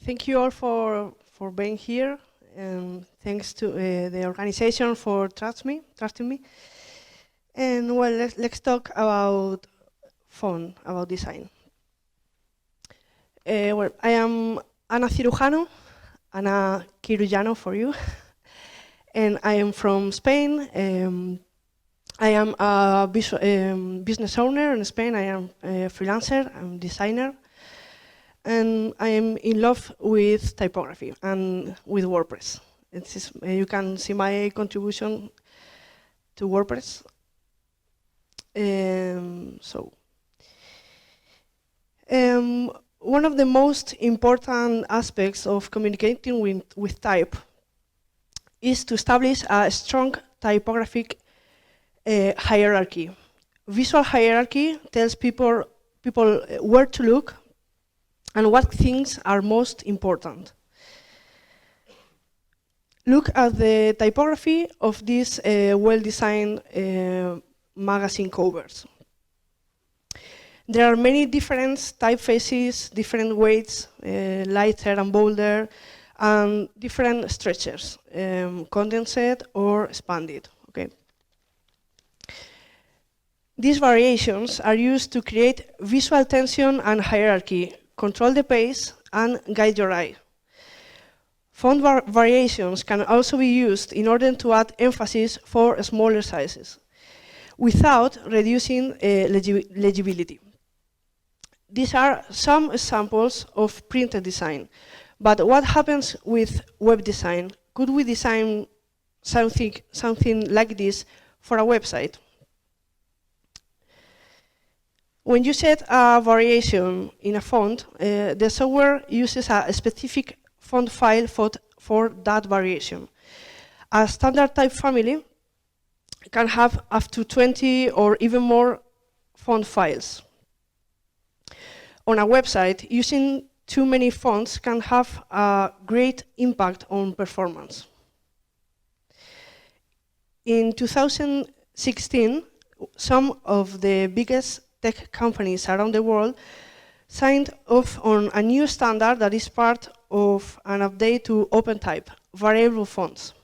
Thank you all for being here, and thanks to the organization for trusting me. And well, let's talk about font, about design. Well, I am Ana Cirujano, Ana Cirujano for you, and I am from Spain. I am a business owner in Spain. I am a freelancer, I'm a designer, and I am in love with typography and with WordPress. You can see my contribution to WordPress. One of the most important aspects of communicating with type is to establish a strong typographic hierarchy. Visual hierarchy tells people where to look and what things are most important. Look at the typography of these well-designed magazine covers. There are many different typefaces, different weights, lighter and bolder, and different structures, condensed or expanded. Okay. These variations are used to create visual tension and hierarchy, control the pace, and guide your eye. Font variations can also be used in order to add emphasis for smaller sizes, without reducing legibility. These are some examples of printed design. But what happens with web design? Could we design something like this for a website? When you set a variation in a font, the software uses a specific font file for that variation. A standard type family can have up to 20 or even more font files. On a website, using too many fonts can have a great impact on performance. In 2016, some of the biggest tech companies around the world signed off on a new standard that is part of an update to OpenType, variable fonts.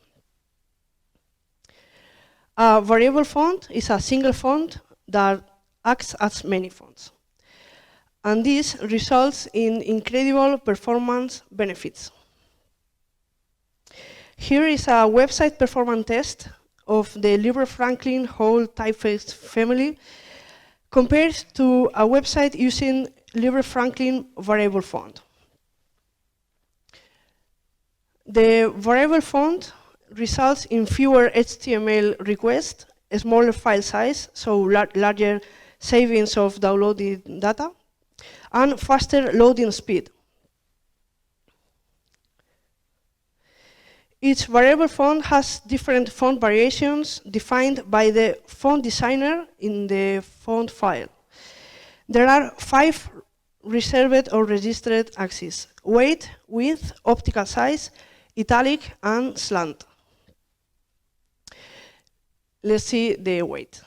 A variable font is a single font that acts as many fonts. And this results in incredible performance benefits. Here is a website performance test of the Libre Franklin whole typeface family compared to a website using Libre Franklin variable font. The variable font results in fewer HTML requests, a smaller file size, so larger savings of downloaded data, and faster loading speed. Each variable font has different font variations defined by the font designer in the font file. There are 5 reserved or registered axes: weight, width, optical size, italic, and slant. Let's see the weight.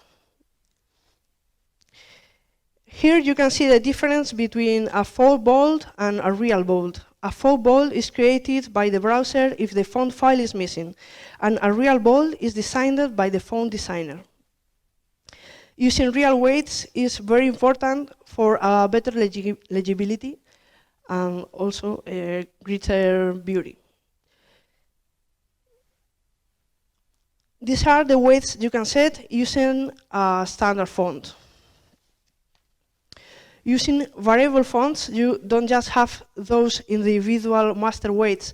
Here you can see the difference between a faux bold and a real bold. A faux bold is created by the browser if the font file is missing, and a real bold is designed by the font designer. Using real weights is very important for better legibility and also greater beauty. These are the weights you can set using a standard font. Using variable fonts, you don't just have those individual master weights.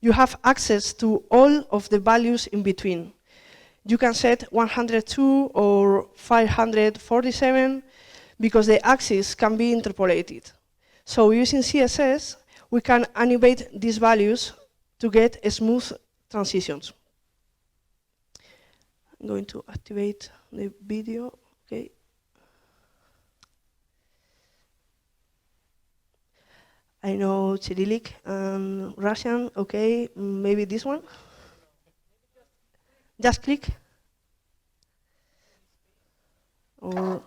You have access to all of the values in between. You can set 102 or 547 because the axes can be interpolated. So using CSS, we can animate these values to get smooth transitions. I'm going to activate the video. Okay. I know Cyrillic and Russian. Okay, maybe this one. Just click. Or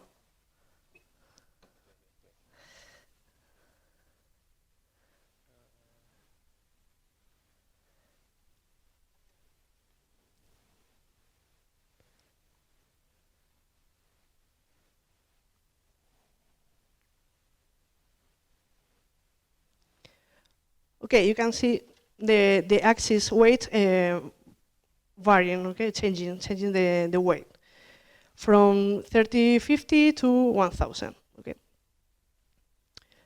Okay, you can see the axis weight varying, okay, changing the weight from 3050 to 1000. Okay,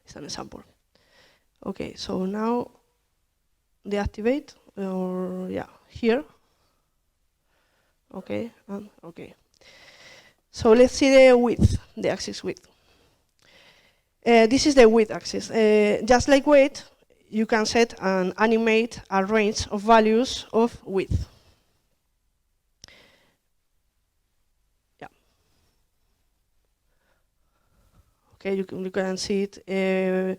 it's an example. Okay, so now deactivate, or yeah, here. Okay, okay. So let's see the width, the axis width. This is the width axis. Just like weight, you can set and animate a range of values of width. Yeah. Okay, you can see it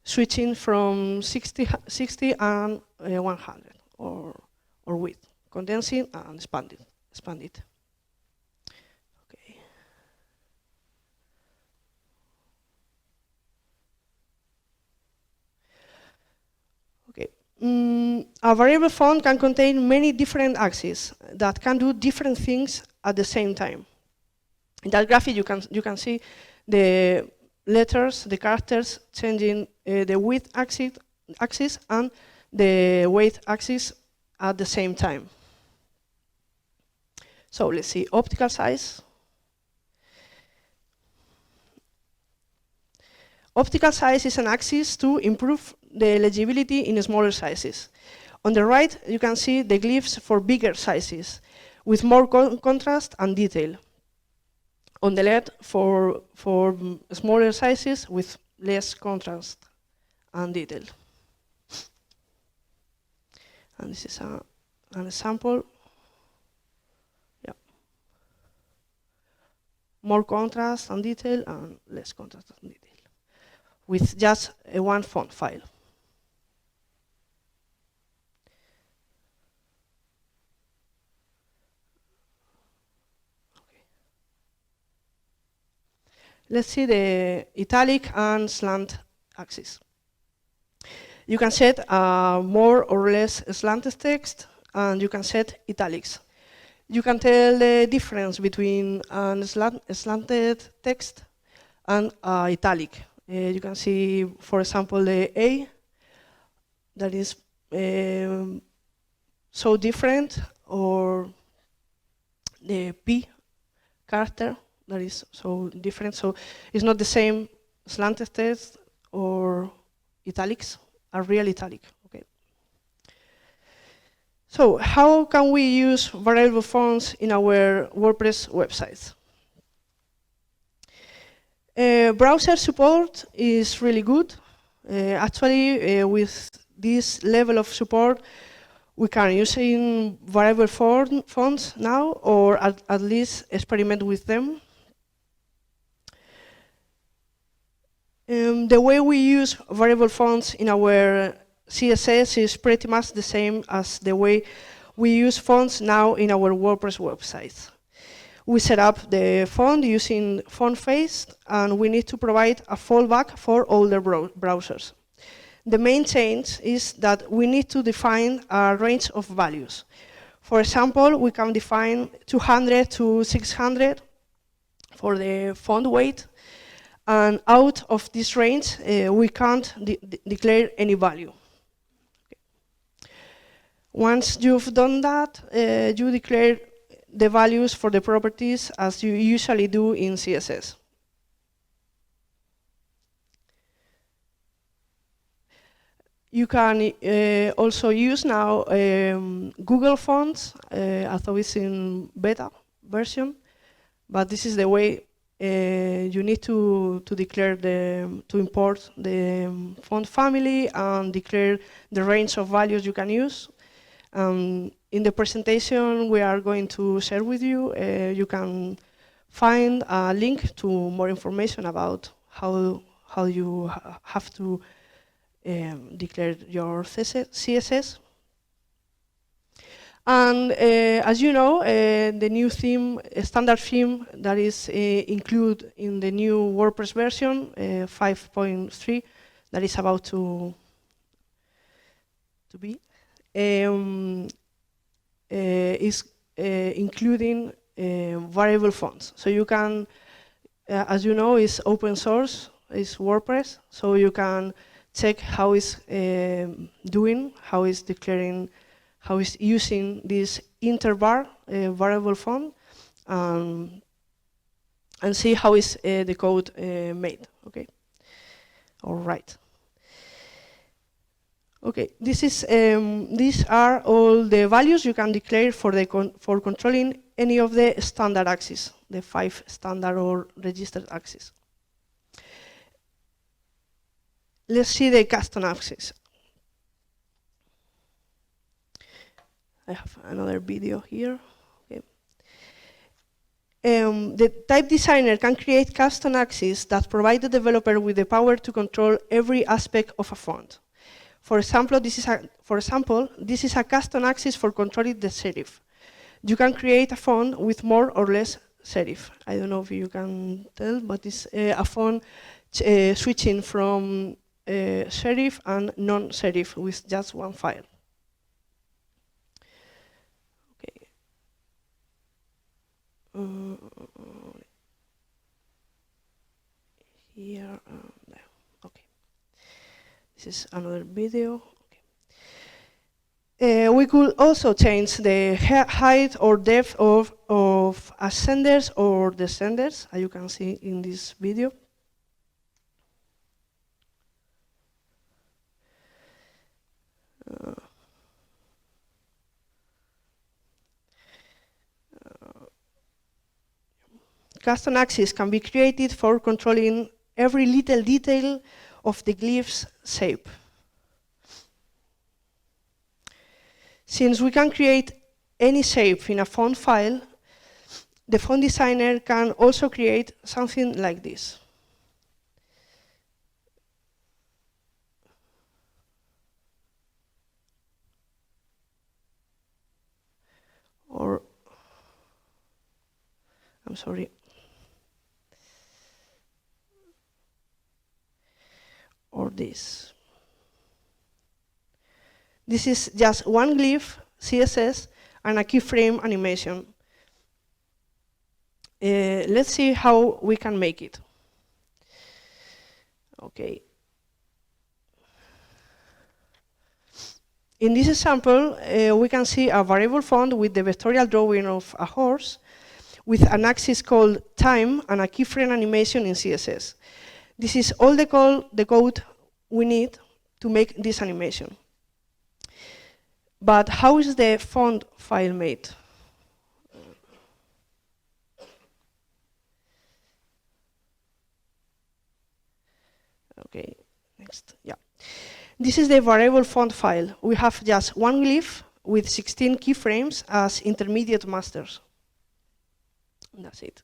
switching from 60 and 100, or width, condensing and expand it. Okay. Okay. A variable font can contain many different axes that can do different things at the same time. In that graphic, you can see the letters, the characters changing the width axis and the weight axis at the same time. So let's see, optical size. Optical size is an axis to improve the legibility in smaller sizes. On the right, you can see the glyphs for bigger sizes, with more contrast and detail. On the left, for smaller sizes with less contrast and detail. And this is an example. Yeah. More contrast and detail, and less contrast and detail, with just one font file. Okay. Let's see the italic and slant axis. You can set more or less slanted text, and you can set italics. You can tell the difference between a slanted text and italic. You can see, for example, the A that is so different, or the P character that is so different. So it's not the same slanted text or italics, a real italic. Okay. So how can we use variable fonts in our WordPress websites? Browser support is really good. Actually, with this level of support, we can use in variable fonts now, or at least experiment with them. The way we use variable fonts in our CSS is pretty much the same as the way we use fonts now in our WordPress websites. We set up the font using font face, and we need to provide a fallback for older browsers. The main change is that we need to define a range of values. For example, we can define 200 to 600 for the font weight, and out of this range, we can't declare any value. Okay. Once you've done that, you declare the values for the properties as you usually do in CSS. You can also use now Google fonts, although it's in beta version, but this is the way you need to declare to import the font family and declare the range of values you can use. In the presentation we are going to share with you, you can find a link to more information about how you have to declare your CSS. And as you know, the new theme, standard theme that is included in the new WordPress version 5.3 that is about to be, is including variable fonts. So you can, as you know, it's open source, it's WordPress, so you can check how it's doing, how it's declaring, how it's using this intervar variable font, and see how is the code made. Okay. All right. Okay. These are all the values you can declare for controlling any of the standard axes, the 5 standard or registered axes. Let's see the custom axis. I have another video here. Okay. The type designer can create custom axes that provide the developer with the power to control every aspect of a font. For example, this is a custom axis for controlling the serif. You can create a font with more or less serif. I don't know if you can tell, but it's a font switching from serif and non-serif with just one file. Okay. Here and there. Okay. This is another video. Okay. We could also change the height or depth of ascenders or descenders, as you can see in this video. Custom axes can be created for controlling every little detail of the glyph's shape. Since we can create any shape in a font file, the font designer can also create something like this. Or, I'm sorry. Or this. This is just one glyph, CSS, and a keyframe animation. Let's see how we can make it. Okay. In this example, we can see a variable font with the vectorial drawing of a horse, with an axis called time and a keyframe animation in CSS. This is all the code we need to make this animation. But how is the font file made? Okay, next, yeah. This is the variable font file. We have just one glyph with 16 keyframes as intermediate masters. And that's it.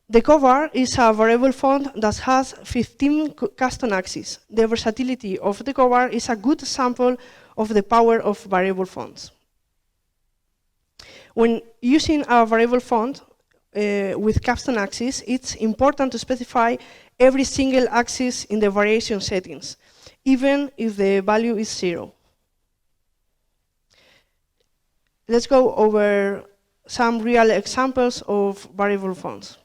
The cover is a variable font that has 15 custom axes. The versatility of the cover is a good example of the power of variable fonts. When using a variable font with custom axes, it's important to specify every single axis in the variation settings, even if the value is 0. Let's go over some real examples of variable fonts.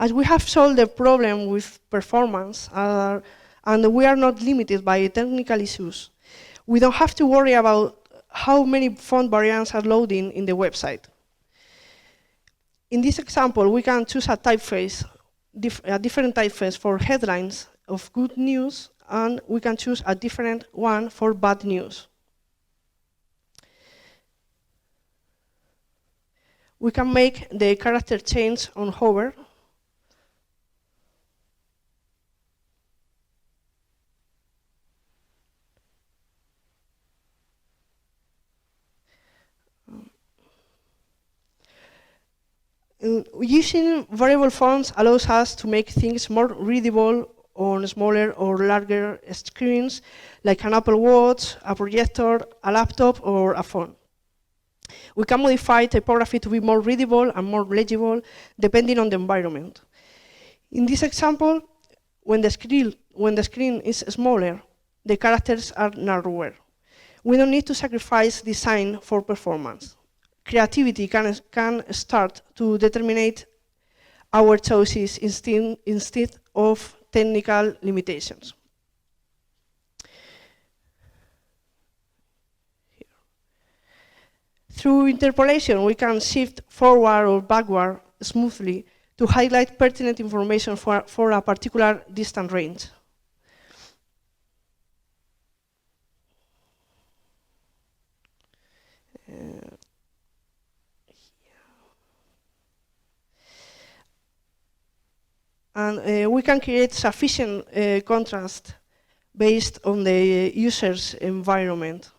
As we have solved the problem with performance, and we are not limited by technical issues, we don't have to worry about how many font variants are loading in the website. In this example, we can choose a typeface, a different typeface for headlines of good news, and we can choose a different one for bad news. We can make the character change on hover. Using variable fonts allows us to make things more readable on smaller or larger screens, like an Apple Watch, a projector, a laptop, or a phone. We can modify typography to be more readable and more legible, depending on the environment. In this example, when the screen is smaller, the characters are narrower. We don't need to sacrifice design for performance. Creativity can start to determine our choices instead of technical limitations. Through interpolation, we can shift forward or backward smoothly to highlight pertinent information for a particular distance range. And we can create sufficient contrast based on the user's environment.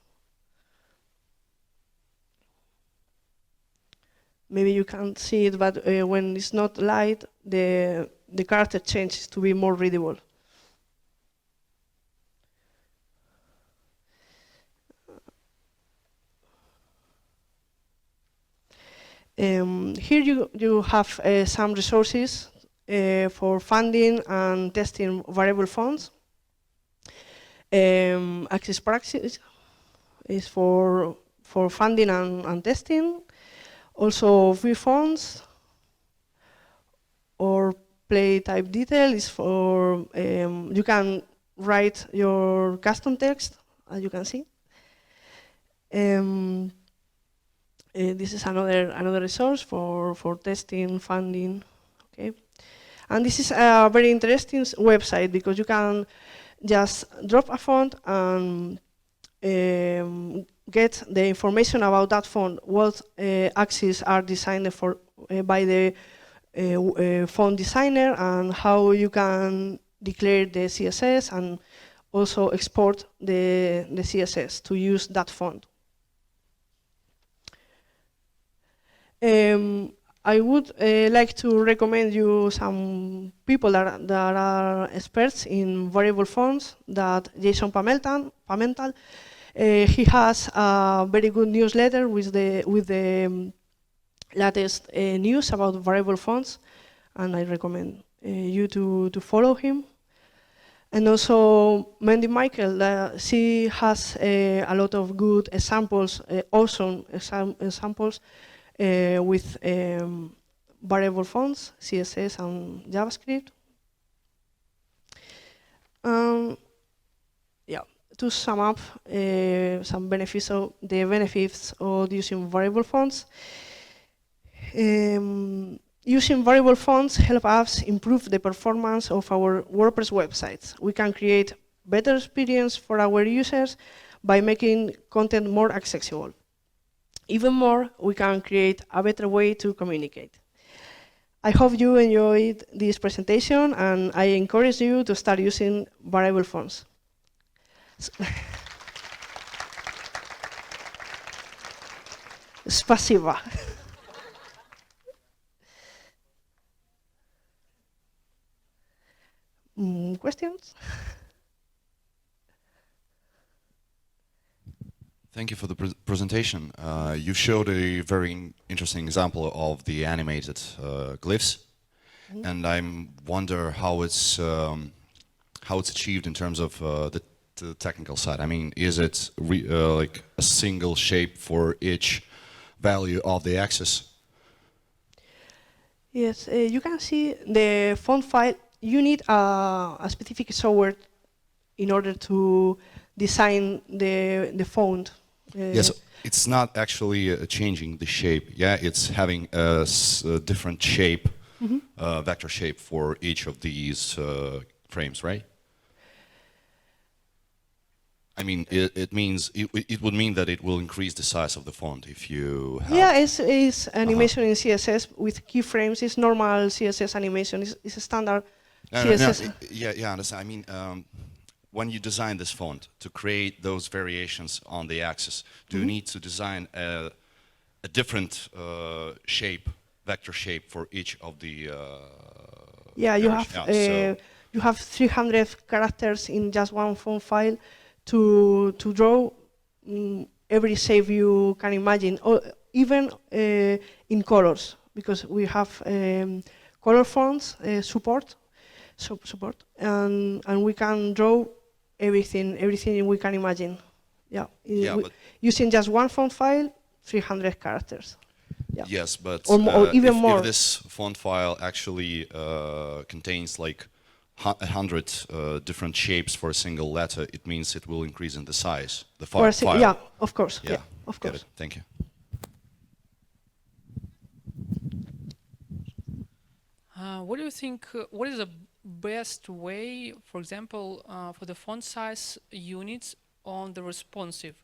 Maybe you can't see it, but when it's not light, the character changes to be more readable. Here you have some resources for funding and testing variable fonts. Access Praxis is for funding and testing. Also, vfonts or play type detail is for, you can write your custom text, as you can see. This is another resource for testing, funding, okay. And this is a very interesting website because you can just drop a font and get the information about that font, what axes are designed for by the font designer, and how you can declare the CSS and also export the CSS to use that font. I would like to recommend you some people that are experts in variable fonts, that Jason Pamental. He has a very good newsletter with the latest news about variable fonts, and I recommend you to follow him. And also Mandy Michael, she has a lot of good examples, awesome examples with variable fonts, CSS and JavaScript. Yeah, to sum up some benefits of the benefits of using variable fonts. Using variable fonts help us improve the performance of our WordPress websites. We can create better experience for our users by making content more accessible. Even more, we can create a better way to communicate. I hope you enjoyed this presentation, and I encourage you to start using variable fonts. Спасибо. Questions? Thank you for the presentation. You showed a very interesting example of the animated glyphs, and I wonder how it's achieved in terms of the technical side. I mean, is it like a single shape for each value of the axis? Yes, you can see the font file. You need a specific software in order to design the font. Yes, it's not actually changing the shape. Yeah, it's having a different shape, vector shape for each of these frames, right? I mean, it would mean that it will increase the size of the font if you have... Yeah, it's animation in CSS with keyframes. It's normal CSS animation. It's a standard CSS. No, yeah, I understand. I mean, when you design this font to create those variations on the axis, do you need to design a different shape, vector shape for each of the... Yeah, you have 300 characters in just one font file to draw every shape you can imagine, or even in colors, because we have color fonts support, and we can draw everything we can imagine. Yeah, using just one font file, 300 characters. Yeah. Yes, but or even more. if this font file actually contains like 100 different shapes for a single letter, it means it will increase in the size, the file. Yeah, of course. Yeah, of Get course. it. Thank you. What do you think, what is the best way, for example, for the font size units on the responsive?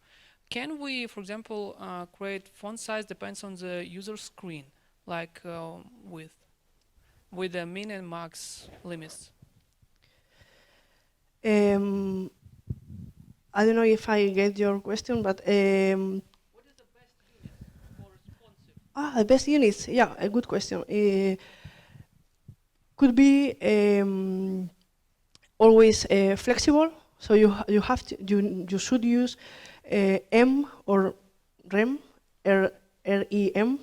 Can we, for example, create font size depends on the user screen, like with the min and max limits? I don't know if I get your question, but What is the best unit for responsive? the best units. Yeah, a good question. Could be always flexible. So you have to you should use M or REM, REM,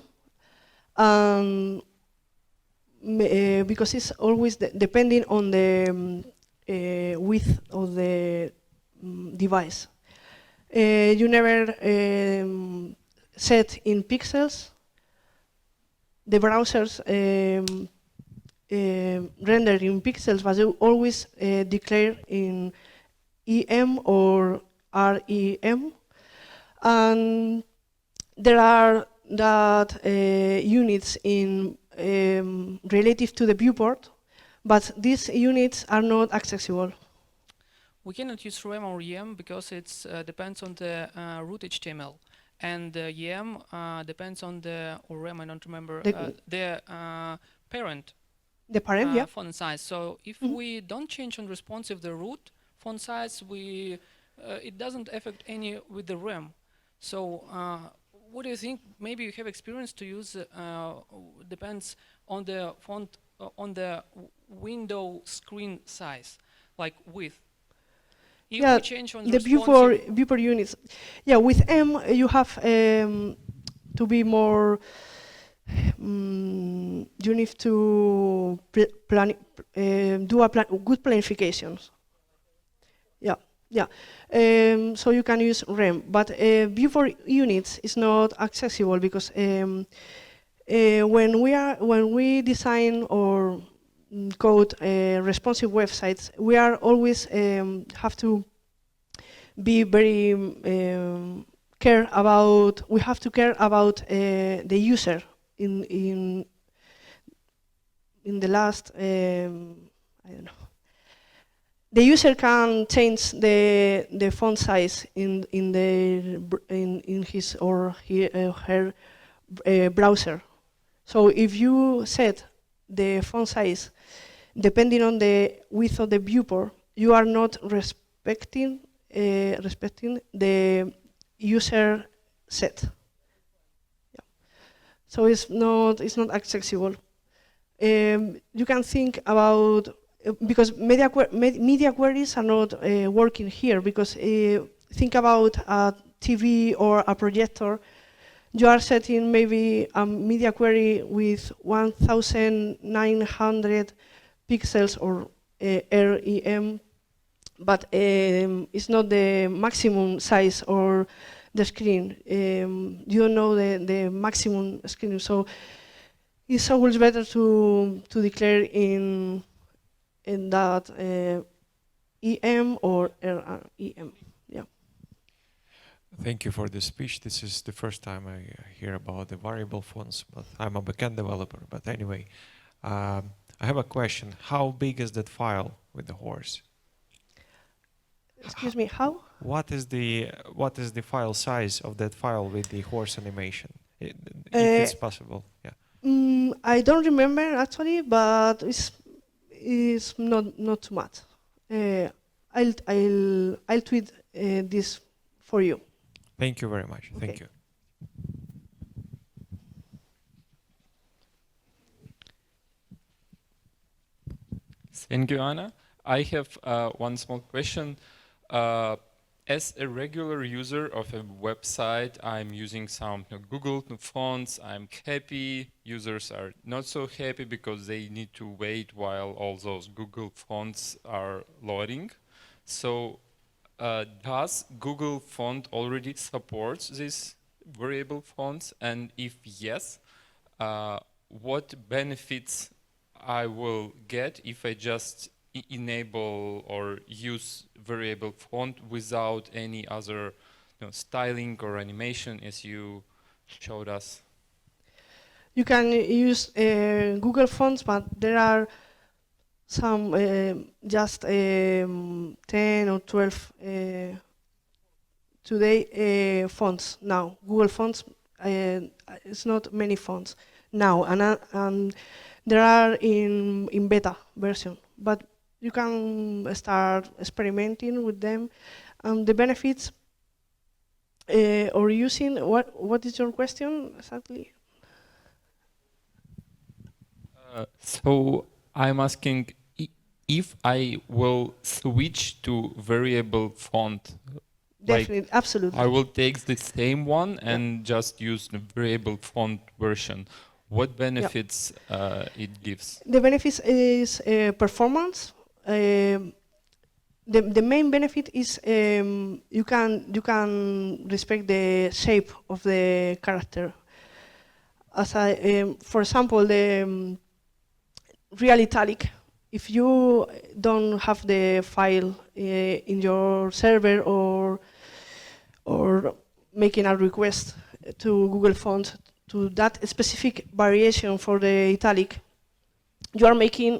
because it's always depending on the width of the device. You never set in pixels. The browsers render in pixels, but you always declare in EM or REM. And there are that units in relative to the viewport, but these units are not accessible. We cannot use REM or EM because it depends on the root HTML, and EM depends on the, or REM, I don't remember, the parent. The parent, yeah. Font size. So if we don't change on responsive the root font size, it doesn't affect any with the REM. So what do you think? Maybe you have experience to use. Depends on the font on the window screen size, like width. If we change on the viewport units. Yeah, with M you have to be more. You need to do good planifications. Yeah, yeah. So you can use REM, but viewport units is not accessible because when we design or code responsive websites, we are always have to be very care about. We have to care about the user. In the last, I don't know. The user can change the font size in his or her browser. So if you set the font size depending on the width of the viewport, you are not respecting the user set. So it's not accessible. You can think about because media queries are not working here because think about a TV or a projector. You are setting maybe a media query with 1,900 pixels or REM, but it's not the maximum size or the screen. You don't know the maximum screen, so it's always better to declare in that EM or REM. Yeah. Thank you for the speech. This is the first time I hear about the variable fonts, but I'm a backend developer. But anyway, I have a question. How big is that file with the horse? Excuse me, how? What is the file size of that file with the horse animation? If it's possible, yeah. I don't remember actually, but it's not too much. I'll tweet this for you. Thank you very much. Okay. Thank you. Thank you, Anna. I have one small question. As a regular user of a website, I'm using some Google fonts. I'm happy. Users are not so happy because they need to wait while all those Google fonts are loading. So does Google font already support these variable fonts? And if yes, what benefits I will get if I just enable or use variable font without any other styling or animation as you showed us. You can use Google Fonts, but there are some just 10 or 12 today fonts now. Google Fonts, it's not many fonts now, and there are in beta version, but you can start experimenting with them. The benefits or using, what is your question exactly? So I'm asking if I will switch to variable font. Definitely, absolutely. I will take the same one and just use the variable font version. What benefits it gives? The benefits is performance. The main benefit is you can respect the shape of the character. As for example, the real italic. If you don't have the file in your server or making a request to Google Fonts to that specific variation for the italic, you are making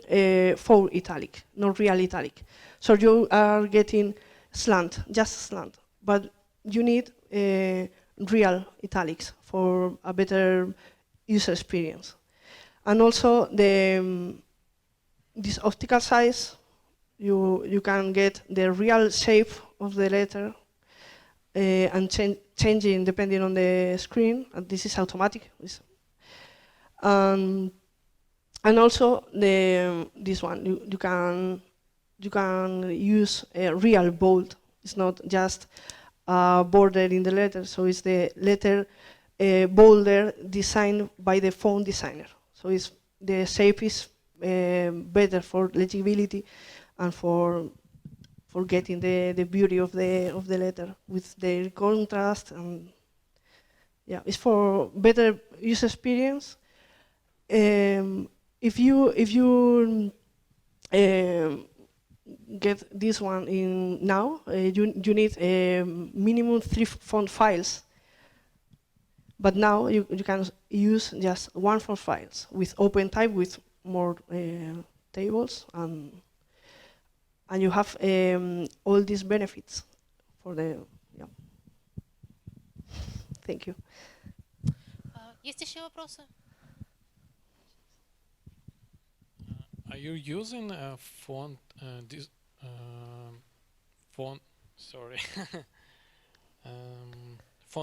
faux italic, not real italic. So you are getting slant, just slant, but you need real italics for a better user experience. And also this optical size, you can get the real shape of the letter and changing depending on the screen, and this is automatic. And also this one, you can use a real bold. It's not just a border in the letter, so it's the letter bolder designed by the font designer. So the shape is better for legibility and for getting the beauty of the letter with the contrast, and yeah, it's for better user experience. If you get this one in now, you need minimum 3 font files. But now you can use just 1 font files with open type with more tables, and you have all these benefits for the Thank you. Есть еще вопросы? Are you using a font font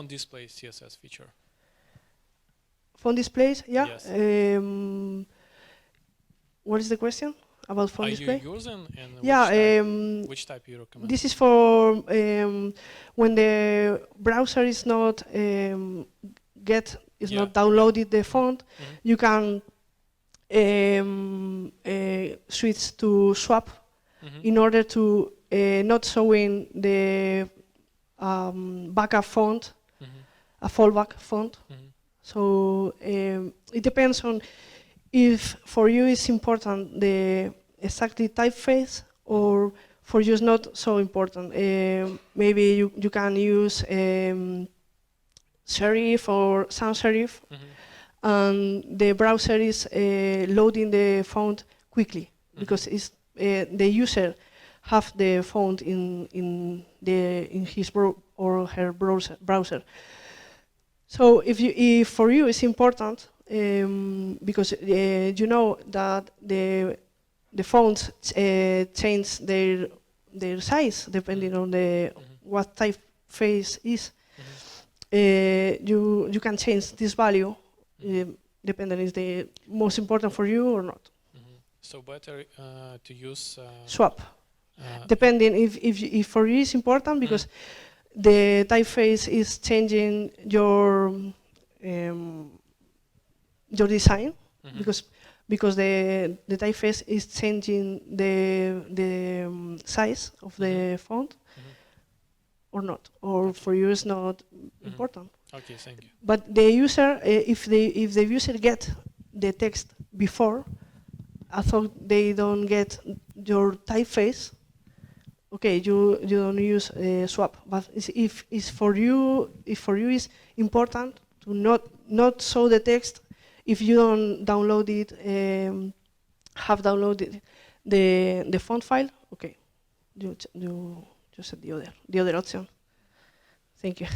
display CSS feature? Font displays, yeah. Yes. What is the question about font display? Are you using, and which type you recommend? This is for when the browser is not not downloaded the font. You can switch to swap in order to not showing the backup font, a fallback font. So it depends on if for you it's important the exactly typeface, or for you it's not so important. Maybe you can use serif or sans serif, and the browser is loading the font quickly because it's the user have the font in his or her browser. So if for you it's important, because you know that the fonts change their size depending on what typeface is. You can change this value depending is the most important for you or not. So better to use swap. Depending if for you it's important because the typeface is changing your design, because the typeface is changing the size of the font, or not, or for you it's not important. Okay, thank you. But the user, if the user get the text before, I thought they don't get your typeface. Okay, you don't use swap. But if for you is important to not show the text if you don't download it, have downloaded the font file. Okay, you said the other option. Thank you.